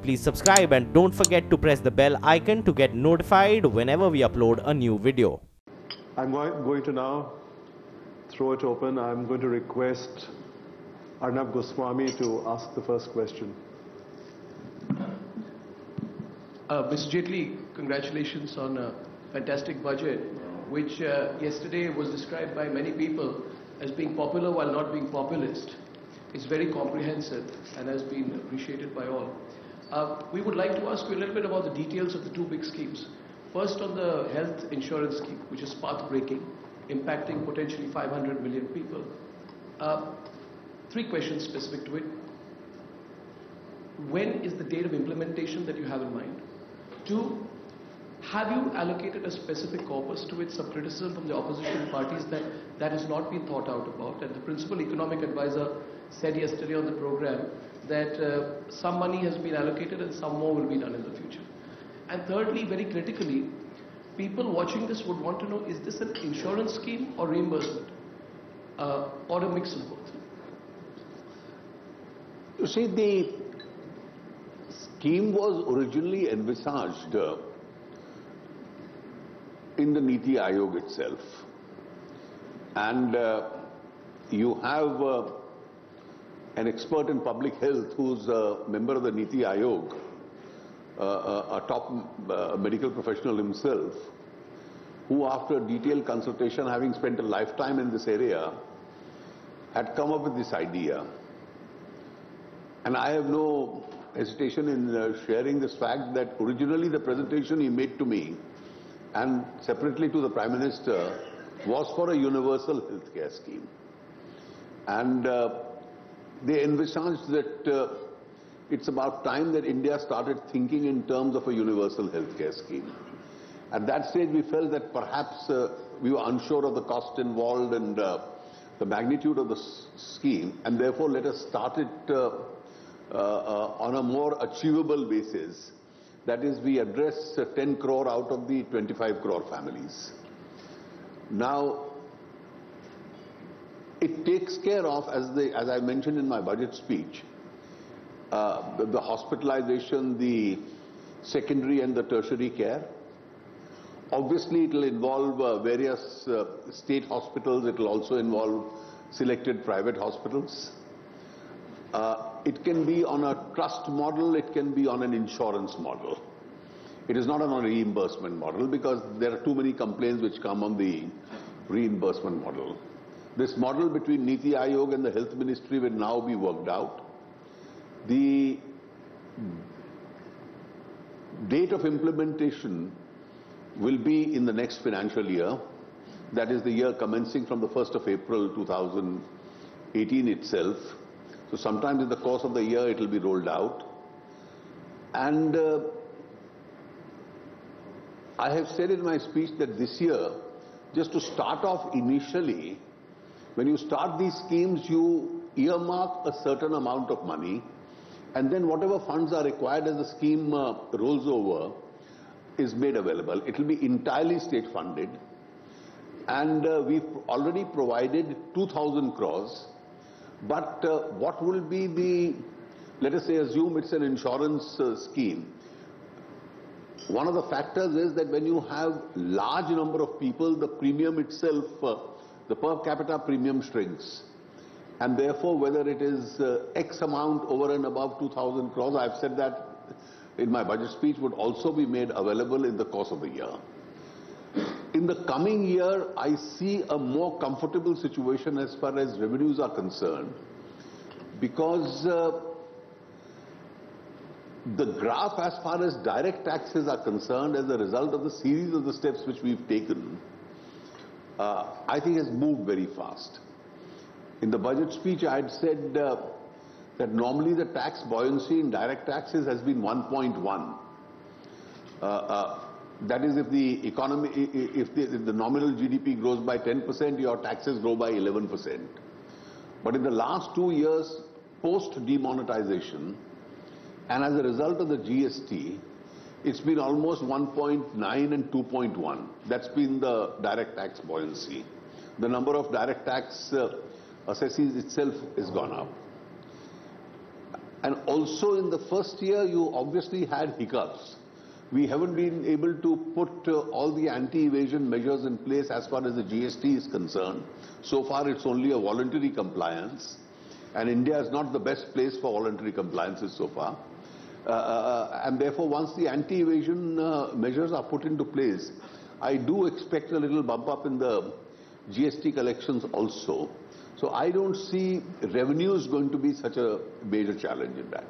please subscribe and don't forget to press the bell icon to get notified whenever we upload a new video. I'm going to now throw it open. I'm going to request Arnab Goswami to ask the first question. Mr. Jaitley, congratulations on a fantastic budget, which yesterday was described by many people as being popular while not being populist. It's very comprehensive and has been appreciated by all. We would like to ask you a little bit about the details of the two big schemes. First, on the health insurance scheme, which is path-breaking, impacting potentially 500 million people. Three questions specific to it. When is the date of implementation that you have in mind? Two, have you allocated a specific corpus to it? Some criticism from the opposition parties that has not been thought out about. And the principal economic advisor said yesterday on the program that some money has been allocated and some more will be done in the future. And thirdly, very critically, people watching this would want to know, is this an insurance scheme or reimbursement? Or a mix of both? You see, the scheme was originally envisaged in the Niti Aayog itself. And you have an expert in public health who's a member of the Niti Aayog, a top medical professional himself, who after detailed consultation, having spent a lifetime in this area, had come up with this idea. And I have no hesitation in sharing this fact that originally the presentation he made to me and separately to the Prime Minister was for a universal healthcare scheme. And they envisaged that it's about time that India started thinking in terms of a universal healthcare scheme. At that stage, we felt that perhaps we were unsure of the cost involved and the magnitude of the scheme, and therefore let us start it on a more achievable basis. That is, we address 10 crore out of the 25 crore families. Now, it takes care of, as I mentioned in my budget speech, the hospitalization, the secondary and the tertiary care. Obviously, it will involve various state hospitals. It will also involve selected private hospitals. It can be on a trust model, it can be on an insurance model. It is not on a reimbursement model because there are too many complaints which come on the reimbursement model. This model between Niti Aayog and the Health Ministry will now be worked out. The date of implementation will be in the next financial year. That is the year commencing from the 1st of April 2018 itself. So sometime in the course of the year it will be rolled out. And I have said in my speech that this year, just to start off initially, when you start these schemes, you earmark a certain amount of money, and then whatever funds are required as the scheme rolls over is made available. It will be entirely state funded, and we've already provided 2,000 crores. But what will be the, let us say, assume it's an insurance scheme. One of the factors is that when you have large number of people, the premium itself, the per capita premium shrinks. And therefore, whether it is X amount over and above 2,000 crores, I've said that in my budget speech, would also be made available in the course of the year. In the coming year, I see a more comfortable situation as far as revenues are concerned, because the graph as far as direct taxes are concerned, as a result of the series of the steps which we've taken, I think has moved very fast. In the budget speech, I had said that normally the tax buoyancy in direct taxes has been 1.1. That is, if the economy, if the nominal GDP grows by 10%, your taxes grow by 11%. But in the last 2 years, post-demonetization, and as a result of the GST, it's been almost 1.9 and 2.1. That's been the direct tax buoyancy. The number of direct tax assessees itself has gone up. And also in the first year, you obviously had hiccups. We haven't been able to put all the anti-evasion measures in place as far as the GST is concerned. So far, it's only a voluntary compliance. And India is not the best place for voluntary compliances so far. And therefore, once the anti-evasion measures are put into place, I do expect a little bump up in the GST collections also. So I don't see revenues going to be such a major challenge in that.